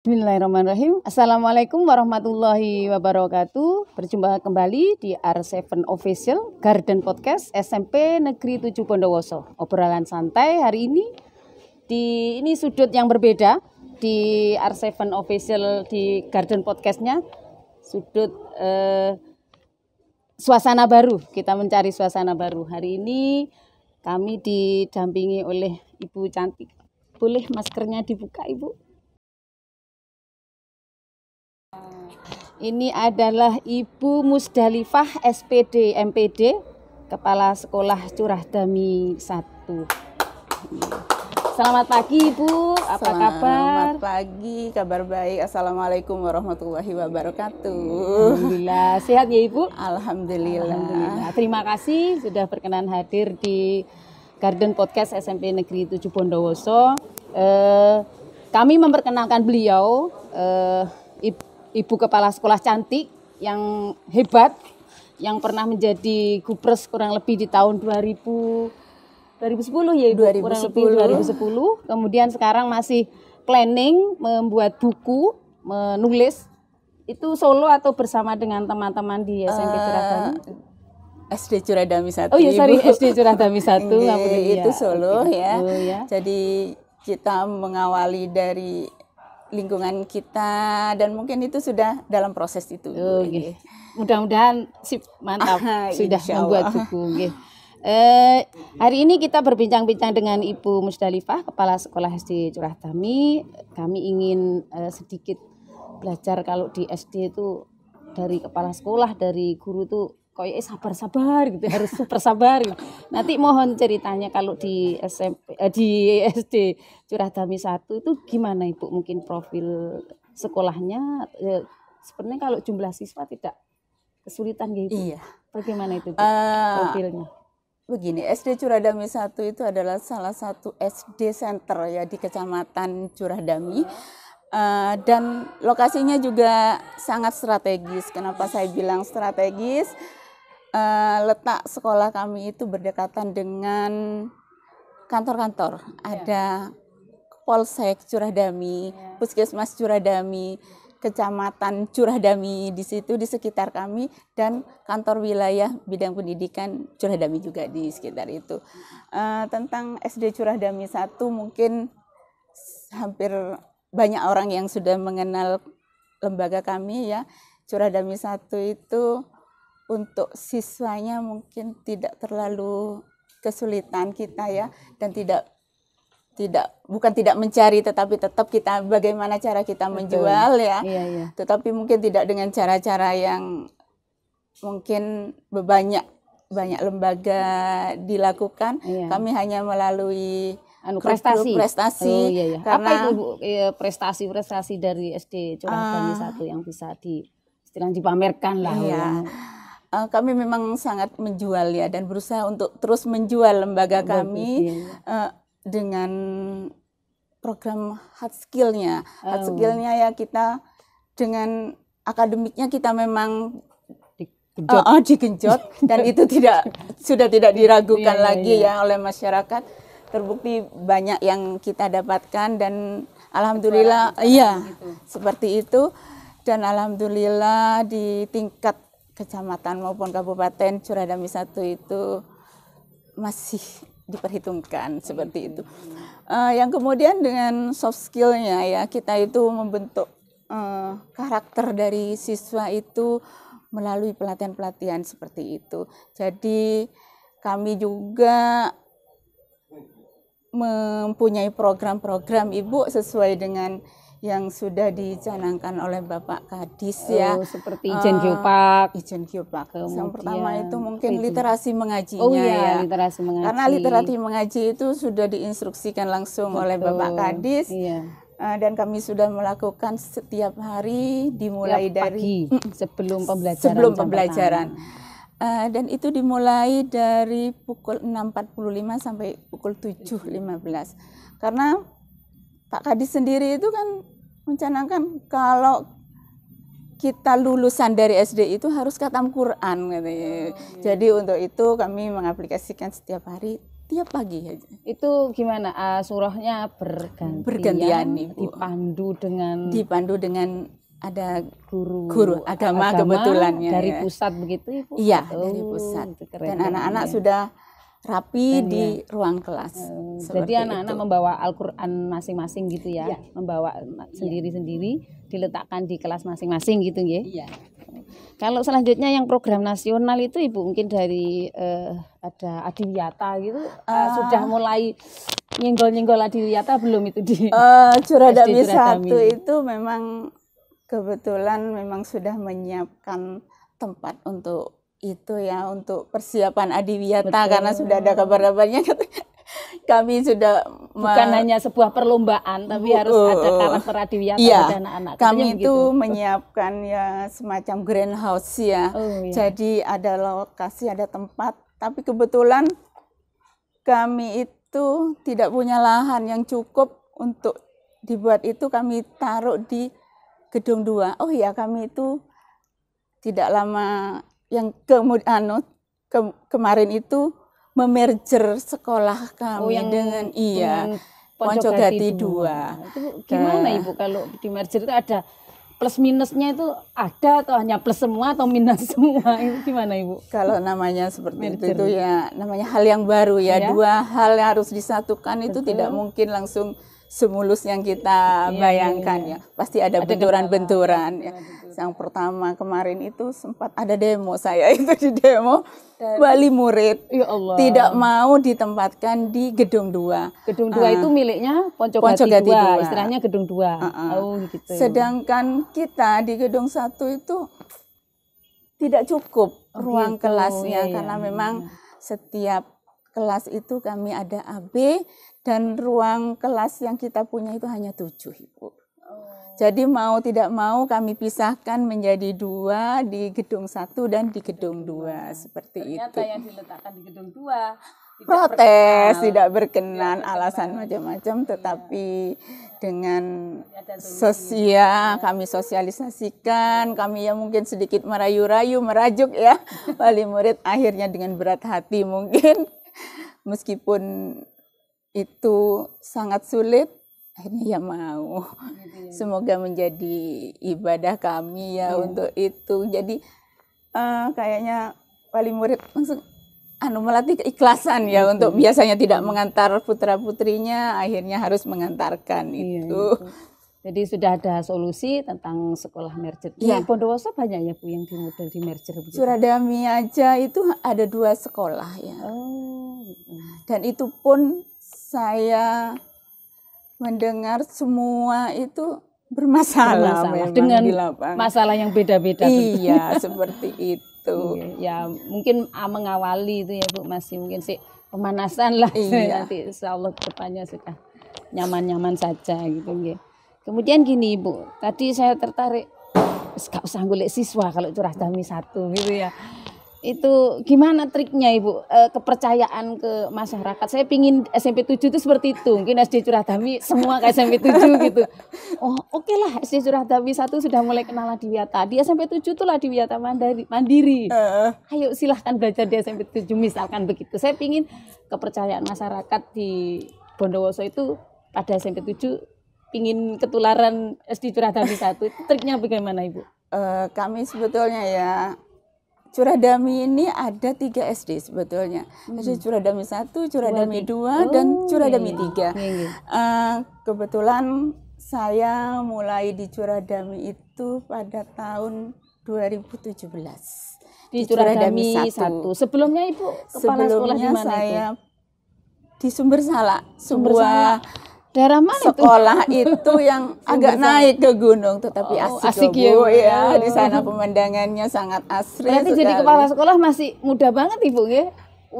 Bismillahirrahmanirrahim. Assalamualaikum warahmatullahi wabarakatuh. Berjumpa kembali di R7 Official Garden Podcast SMP Negeri 7 Bondowoso. Obrolan santai hari ini ini sudut yang berbeda di R7 Official di Garden Podcastnya. Sudut suasana baru. Kita mencari suasana baru. Hari ini kami didampingi oleh Ibu cantik. Boleh maskernya dibuka, Ibu? Ini adalah Ibu Musdalifah SPD MPD, Kepala Sekolah Curah Dami 1. Selamat pagi Ibu, apa kabar? Selamat pagi, kabar baik. Assalamualaikum warahmatullahi wabarakatuh. Alhamdulillah, sehat ya Ibu? Alhamdulillah. Alhamdulillah. Terima kasih sudah berkenan hadir di Garden Podcast SMP Negeri 7 Bondowoso. Kami memperkenalkan beliau, Ibu Kepala Sekolah cantik yang hebat, yang pernah menjadi Gupres kurang lebih di tahun 2010 ya Ibu? 2010. Kurang lebih 2010. Kemudian sekarang masih planning membuat buku, menulis. Itu solo atau bersama dengan teman-teman di SMP Curah Dami? SD Curah Dami 1. Oh iya, sorry, SD Curah Dami 1. Itu solo ya. Oh, ya. Jadi kita mengawali dari lingkungan kita dan mungkin itu sudah dalam proses itu. Oh, okay. Mudah-mudahan sip, mantap sudah membuat buku. Okay. Hari ini kita berbincang-bincang dengan Ibu Musdalifah, Kepala Sekolah SD Curah Dami. Kami ingin sedikit belajar kalau di SD itu dari kepala sekolah, dari guru tuh kayak sabar-sabar gitu, harus super sabar gitu. Nanti mohon ceritanya kalau di SD Curah Dami 1 itu gimana Ibu, mungkin profil sekolahnya, sebenarnya kalau jumlah siswa tidak kesulitan gitu. Iya. Bagaimana itu profilnya? Begini, SD Curah Dami 1 itu adalah salah satu SD center ya di Kecamatan Curah Dami. Dan lokasinya juga sangat strategis. Kenapa saya bilang strategis? Letak sekolah kami itu berdekatan dengan kantor-kantor. Ada Polsek Curah Dami, Puskesmas Curah Dami, Kecamatan Curah Dami di situ di sekitar kami, dan kantor wilayah bidang pendidikan Curah Dami juga di sekitar itu. Tentang SD Curah Dami 1 mungkin hampir banyak orang yang sudah mengenal lembaga kami ya. Curah Dami 1 itu untuk siswanya mungkin tidak terlalu kesulitan kita ya, dan bukan tidak mencari, tetapi tetap kita bagaimana cara kita menjual ya. Iya. Tetapi mungkin tidak dengan cara-cara yang mungkin banyak lembaga dilakukan. Iya. Kami hanya melalui prestasi. Oh, iya. Karena, apa itu prestasi dari SD Curah Dami 1 yang bisa dipamerkan lah? Iya. Kami memang sangat menjual ya, dan berusaha untuk terus menjual lembaga kami dengan program hard skill-nya. Hard skill-nya ya, kita dengan akademiknya kita memang digenjot dan itu sudah tidak diragukan lagi ya oleh masyarakat. Terbukti banyak yang kita dapatkan dan alhamdulillah seperti itu. Dan alhamdulillah di tingkat kecamatan maupun kabupaten Curah Dami 1 itu masih diperhitungkan seperti itu. Yang kemudian dengan soft skill-nya ya, kita itu membentuk karakter dari siswa itu melalui pelatihan-pelatihan seperti itu. Jadi kami juga mempunyai program-program Ibu sesuai dengan yang sudah dicanangkan oleh Bapak Kadis ya. Seperti Ijen Geopark. Yang pertama itu mungkin literasi mengajinya ya. Literasi mengaji. Karena literasi mengaji itu sudah diinstruksikan langsung oleh Bapak Kadis. Iya. Dan kami sudah melakukan setiap hari dimulai dari sebelum pembelajaran. Dan itu dimulai dari pukul 6.45 sampai pukul 7.15. Karena Pak Kadis sendiri itu kan mencanangkan kalau kita lulusan dari SD itu harus khatam Quran. Gitu. Jadi untuk itu kami mengaplikasikan setiap hari tiap pagi aja. Itu gimana? Surahnya Bergantian, Ibu. Dipandu dengan ada guru agama kebetulan dari pusat begitu, Ibu? Iya, dari pusat. Dan anak-anak sudah rapi di ruang kelas. Jadi anak-anak membawa Al-Quran masing-masing gitu ya, membawa sendiri-sendiri, diletakkan di kelas masing-masing gitu ya. Iya. Kalau selanjutnya yang program nasional itu Ibu mungkin dari ada Adiwiyata gitu, sudah mulai nyenggol-nyenggol Adiwiyata belum itu di Curadami 1 itu memang kebetulan memang sudah menyiapkan tempat untuk itu ya, untuk persiapan Adiwiyata. Karena sudah ada kabar-kabarnya kami sudah bukan hanya sebuah perlombaan tapi harus ada karakter Adiwiyata pada anak-anak. Kami itu menyiapkan ya semacam greenhouse ya. Jadi ada lokasi, ada tempat, tapi kebetulan kami itu tidak punya lahan yang cukup untuk dibuat itu. Kami taruh di gedung 2. Oh ya, kami itu tidak lama yang kemarin itu memerger sekolah kami dengan Poncogati 2. Itu gimana Ibu kalau di merger itu ada plus minusnya, itu ada atau hanya plus semua atau minus semua, itu gimana Ibu? Kalau namanya seperti itu ya namanya hal yang baru ya, dua hal yang harus disatukan. Itu tidak mungkin langsung semulus yang kita bayangkan ya. Pasti ada benturan-benturan ya. Yang pertama kemarin itu sempat ada demo, saya itu di demo wali murid tidak mau ditempatkan di gedung 2. Gedung 2 itu miliknya Poncogati 2, istilahnya gedung 2. Gitu. Sedangkan kita di gedung 1 itu tidak cukup ruang kelasnya karena memang setiap kelas itu kami ada AB dan ruang kelas yang kita punya itu hanya 7, Ibu. Jadi mau tidak mau kami pisahkan menjadi 2 di gedung 1 dan di gedung 2 seperti ternyata itu. Yang diletakkan di gedung 2 protes, tidak berkenan, alasan macam-macam, tetapi dengan kami sosialisasikan, kami yang mungkin sedikit merayu-rayu, merajuk ya, wali murid akhirnya dengan berat hati mungkin, meskipun itu sangat sulit, akhirnya ya mau. Semoga menjadi ibadah kami ya untuk itu. Jadi kayaknya wali murid langsung melatih keikhlasan ya untuk biasanya tidak mengantar putra-putrinya, akhirnya harus mengantarkan itu. Jadi sudah ada solusi tentang sekolah merger. Di Bondowoso banyak ya Bu yang dimodel di merger begitu? Curadami aja itu ada 2 sekolah ya. Dan itu pun saya mendengar semua itu bermasalah dengan masalah yang beda-beda. Iya, seperti itu. Ya mungkin mengawali itu ya Bu, masih mungkin sih pemanasan lah. Nanti insya Allah depannya sudah nyaman-nyaman saja gitu. Kemudian gini Bu, tadi saya tertarik, gak usah golek siswa kalau Curadami 1 gitu ya. Itu gimana triknya Ibu, kepercayaan ke masyarakat? Saya pingin SMP 7 itu seperti itu, mungkin SD Curadami semua kayak SMP 7 gitu. Oh oke lah, SD Curadami 1 sudah mulai kenal Adiwiyata, di SMP 7 itu Adiwiyata mandiri. Ayo silahkan belajar di SMP 7 misalkan begitu. Saya pingin kepercayaan masyarakat di Bondowoso itu pada SMP 7 pingin ketularan SD Curadami 1, itu triknya bagaimana Ibu? Kami sebetulnya ya, Curadami ini ada 3 SD sebetulnya. SD Curadami 1, Curadami 2, dan Curadami 3. Kebetulan saya mulai di Curadami itu pada tahun 2017. Di Curadami 1. Sebelumnya Ibu kepala sekolah di mana saya itu? Di Sumbersala, sebuah daerah mana sekolah itu yang agak naik ke gunung, tetapi asik ya. Di sana pemandangannya sangat asri. Berarti jadi kepala sekolah masih muda banget Ibu ya?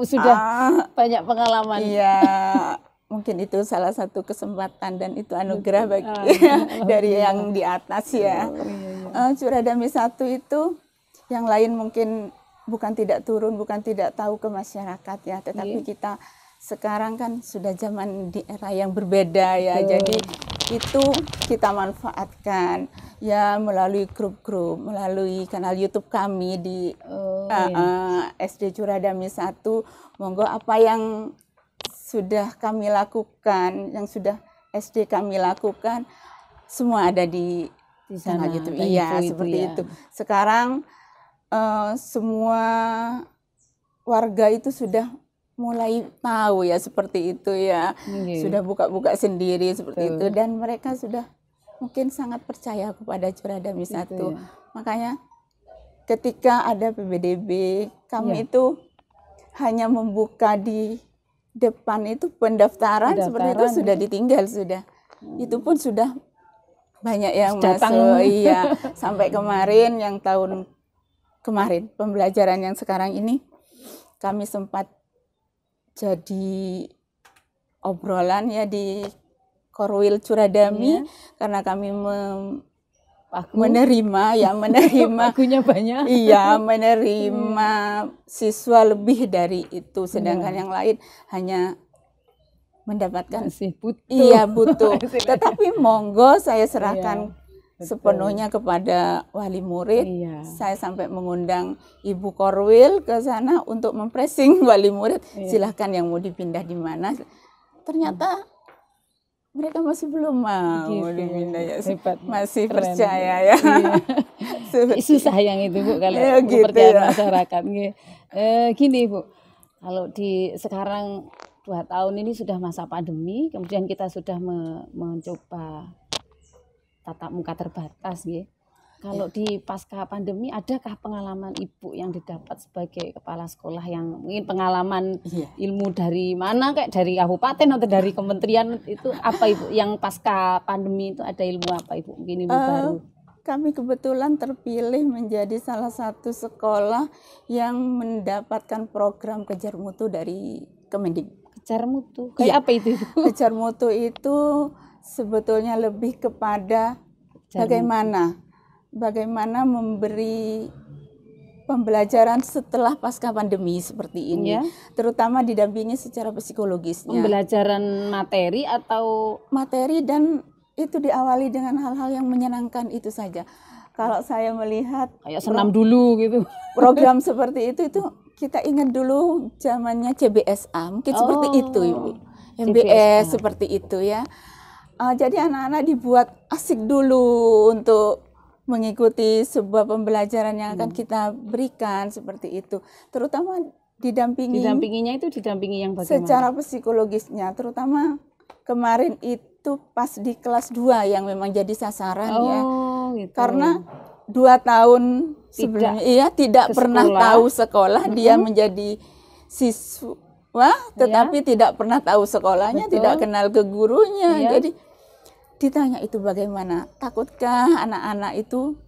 Sudah banyak pengalaman. Iya, mungkin itu salah satu kesempatan dan itu anugerah bagi dari yang di atas ya. Curadami 1 itu yang lain mungkin bukan tidak turun, bukan tidak tahu ke masyarakat ya, tetapi kita sekarang kan sudah zaman di era yang berbeda ya. Jadi itu kita manfaatkan ya melalui grup-grup, melalui kanal YouTube kami di SD Curadami 1. Monggo apa yang sudah kami lakukan, yang sudah SD kami lakukan, semua ada di sana gitu. Iya, seperti itu. Sekarang semua warga itu sudah mulai tahu ya seperti itu ya. Sudah buka-buka sendiri seperti itu, dan mereka sudah mungkin sangat percaya kepada Curadami 1. Makanya ketika ada PBDB, kami itu hanya membuka di depan itu pendaftaran seperti itu sudah ditinggal sudah. Itu pun sudah banyak yang masuk. Iya, sampai kemarin yang tahun kemarin pembelajaran yang sekarang ini kami sempat jadi obrolan ya di Korwil Curadami karena kami menerima pakunya banyak. Iya, menerima siswa lebih dari itu, sedangkan yang lain hanya mendapatkan masih butuh. Iya, butuh. Tetapi monggo saya serahkan sepenuhnya kepada wali murid. Saya sampai mengundang Ibu Korwil ke sana untuk mempressing wali murid, silahkan yang mau dipindah di mana. Ternyata mereka masih belum mau dipindah ya. Masih keren, percaya ya. Susah yang itu Bu kalau kepercayaan masyarakat. Gini Bu, kalau di sekarang 2 tahun ini sudah masa pandemi, kemudian kita sudah mencoba tatap muka terbatas ya. Kalau di pasca pandemi, adakah pengalaman Ibu yang didapat sebagai kepala sekolah yang mungkin pengalaman ilmu dari mana, kayak dari kabupaten atau dari kementerian itu apa Ibu? Yang pasca pandemi itu ada ilmu apa Ibu? Mungkin ilmu baru. Kami kebetulan terpilih menjadi salah satu sekolah yang mendapatkan program kejar mutu dari Kemendikbud. Kejar mutu? Kayak apa itu Ibu? Kejar mutu itu sebetulnya lebih kepada bagaimana memberi pembelajaran setelah pasca pandemi seperti ini, terutama didampingi secara psikologisnya. Pembelajaran materi atau materi, dan itu diawali dengan hal-hal yang menyenangkan itu saja. Kalau saya melihat kayak senam dulu gitu. Program seperti itu kita ingat dulu zamannya CBSA, mungkin seperti itu Ibu. MBS seperti itu ya. Jadi anak-anak dibuat asik dulu untuk mengikuti sebuah pembelajaran yang akan kita berikan seperti itu. Terutama didampinginya itu didampingi yang bagaimana? Secara psikologisnya, terutama kemarin itu pas di kelas 2 yang memang jadi sasaran ya. Gitu. Karena 2 tahun sebelumnya tidak pernah tahu sekolah, dia menjadi siswa tetapi tidak pernah tahu sekolahnya, tidak kenal ke gurunya. Jadi ditanya itu bagaimana? Takutkah anak-anak itu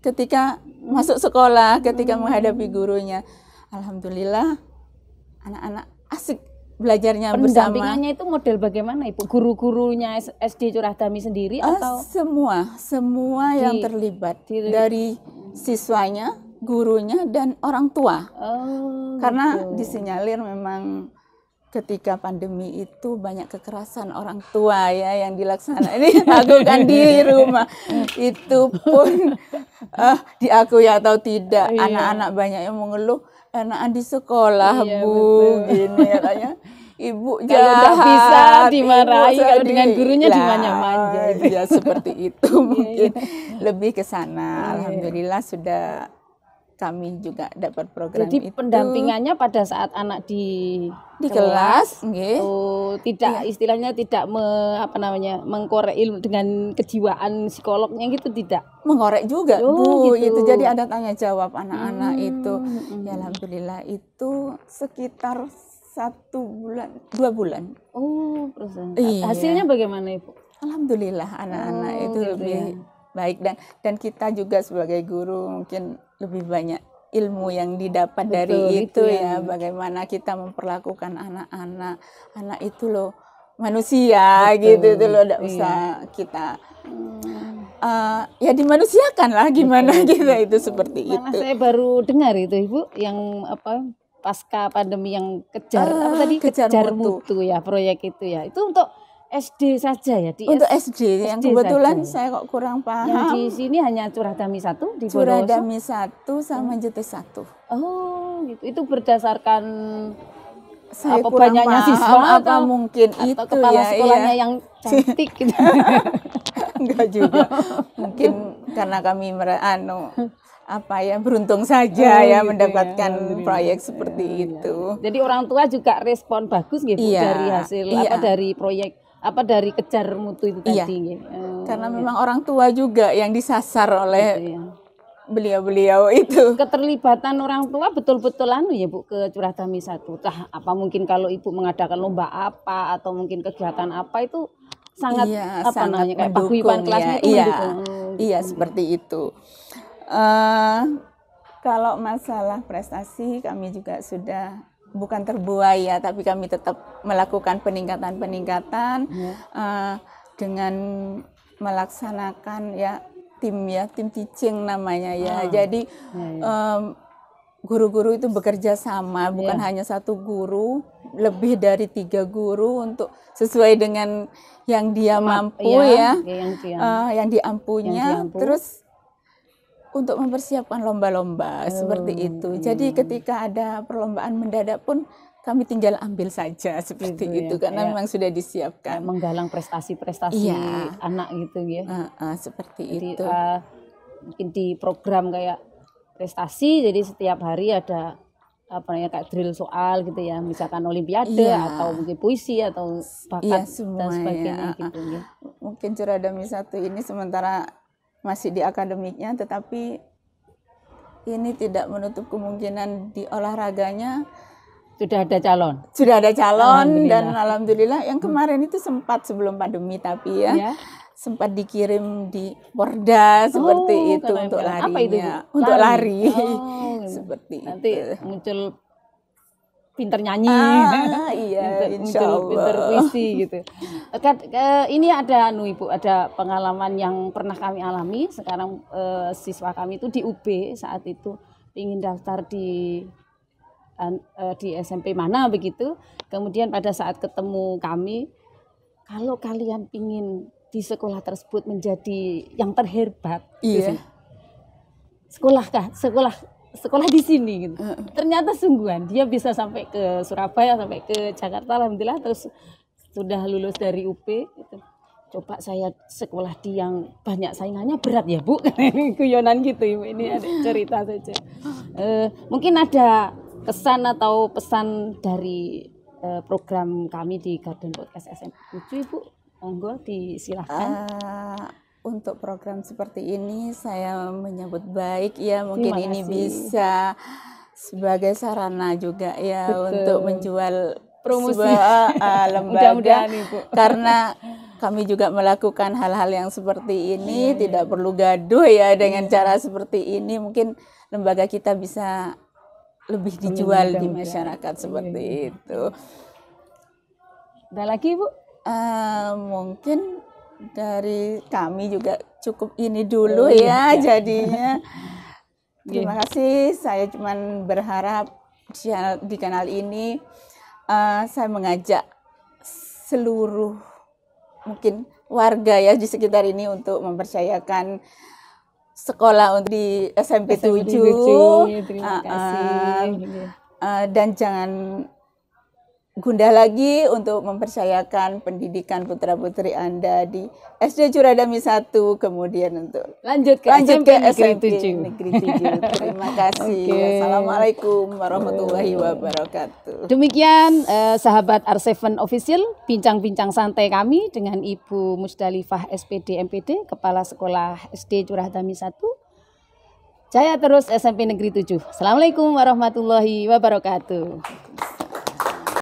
ketika masuk sekolah, ketika menghadapi gurunya? Alhamdulillah anak-anak asik belajarnya bersama. Pendampingannya itu model bagaimana Ibu? Guru-gurunya SD Curadami sendiri atau? Semua yang terlibat, dari siswanya, gurunya, dan orang tua. Karena disinyalir memang ketika pandemi itu banyak kekerasan orang tua ya yang dilakukan di rumah. Itu pun diakui atau tidak, anak-anak banyak yang mengeluh enakan di sekolah Bu, gini katanya. Ibu kalau nggak bisa dimarahi, kalau dengan gurunya dimanja-manja. Ya seperti itu mungkin lebih ke sana. Alhamdulillah sudah kami juga dapat program. Jadi itu pendampingannya pada saat anak di kelas, tidak istilahnya tidak mengkorek ilmu dengan kejiwaan psikolognya gitu, tidak mengkorek juga Bu gitu. Itu jadi ada tanya jawab anak-anak itu. Ya alhamdulillah itu sekitar 1 bulan 2 bulan. Hasilnya bagaimana Ibu? Alhamdulillah anak-anak itu lebih baik, dan kita juga sebagai guru mungkin lebih banyak ilmu yang didapat dari itu ya. Bagaimana kita memperlakukan anak-anak itu loh manusia gitu itu loh, tidak usah kita ya dimanusiakan lah gimana kita itu seperti itu. Saya baru dengar itu Ibu yang pasca pandemi yang kejar mutu ya, proyek itu ya. Itu untuk SD saja ya? Untuk SD yang kebetulan saja. Saya kok kurang paham. Yang di sini hanya Curadami 1 di Bondowoso? Curadami 1 sama JT 1. Oh gitu, itu berdasarkan Saya apa kurang banyaknya paham, siswa apa mungkin atau itu kepala ya, sekolahnya iya. yang cantik gitu. Enggak juga. Mungkin karena kami apa ya, beruntung saja ya gitu mendapatkan Alhamdulillah. proyek seperti Iya. itu. Jadi orang tua juga respon bagus gitu Bu, Iya, dari hasil iya. apa dari proyek apa dari kejar mutu itu Iya. tadi gitu. Karena memang orang tua juga yang disasar oleh Gitu ya. beliau-beliau itu. Keterlibatan orang tua betul-betul ya Bu ke Curah Damai 1. Apa mungkin kalau Ibu mengadakan lomba apa atau mungkin kegiatan apa itu sangat Iya, apa sangat namanya kayak mendukung paguyuban kelasnya ya. itu Iya, mendukung. iya seperti itu. Kalau masalah prestasi kami juga sudah bukan terbuai ya, tapi kami tetap melakukan peningkatan dengan melaksanakan tim teaching namanya ya. Jadi guru-guru itu bekerja sama, bukan hanya satu guru, lebih dari 3 guru untuk sesuai dengan yang dia mampu yang diampunya, terus untuk mempersiapkan lomba-lomba seperti itu. Jadi ketika ada perlombaan mendadak pun kami tinggal ambil saja seperti itu karena memang sudah disiapkan. Menggalang prestasi-prestasi anak gitu ya. Seperti jadi, itu. Mungkin di program kayak prestasi, jadi setiap hari ada apa namanya kayak drill soal gitu ya, misalkan olimpiade atau mungkin puisi atau bakat dan sebagainya gitu ya. Mungkin Curah Damai 1 ini sementara masih di akademiknya, tetapi ini tidak menutup kemungkinan di olahraganya sudah ada calon. Sudah ada calon dan alhamdulillah yang kemarin itu sempat sebelum pandemi tapi sempat dikirim di Porda seperti itu untuk larinya. Apa itu, untuk lari. Seperti nanti itu. Muncul pinter nyanyi, iya, muncul pinter puisi gitu. Ini ada Ibu, ada pengalaman yang pernah kami alami. Sekarang siswa kami itu di UB saat itu ingin daftar di SMP mana begitu. Kemudian pada saat ketemu kami, kalau kalian ingin di sekolah tersebut menjadi yang terhebat, sekolah di sini gitu. Ternyata sungguhan dia bisa sampai ke Surabaya, sampai ke Jakarta, alhamdulillah, terus sudah lulus dari UB gitu. Coba saya sekolah di yang banyak saingannya berat ya Bu. Guyonan gitu Ibu, ini ada cerita saja. Mungkin ada kesan atau pesan dari program kami di Garden Podcast SM7 Ibu, monggo disilahkan. Untuk program seperti ini saya menyambut baik ya, mungkin ini bisa sebagai sarana juga ya untuk menjual promosi lembaga. Karena kami juga melakukan hal-hal yang seperti ini, tidak perlu gaduh ya dengan cara seperti ini, mungkin lembaga kita bisa lebih dijual di masyarakat seperti itu. Ada lagi Bu? Mungkin dari kami juga cukup ini dulu jadinya. Terima kasih. Saya cuman berharap di kanal ini saya mengajak seluruh mungkin warga ya di sekitar ini untuk mempercayakan sekolah untuk di SMP 7. Terima kasih. Dan jangan gundah lagi untuk mempercayakan pendidikan putra-putri Anda di SD Curah Damai 1, kemudian untuk lanjut ke SMP Negeri 7. Terima kasih. Assalamualaikum warahmatullahi wabarakatuh. Demikian sahabat R7 Official, bincang-bincang santai kami dengan Ibu Musdalifah SPD MPD, Kepala Sekolah SD Curah Damai 1. Jaya terus SMP Negeri 7. Assalamualaikum warahmatullahi wabarakatuh.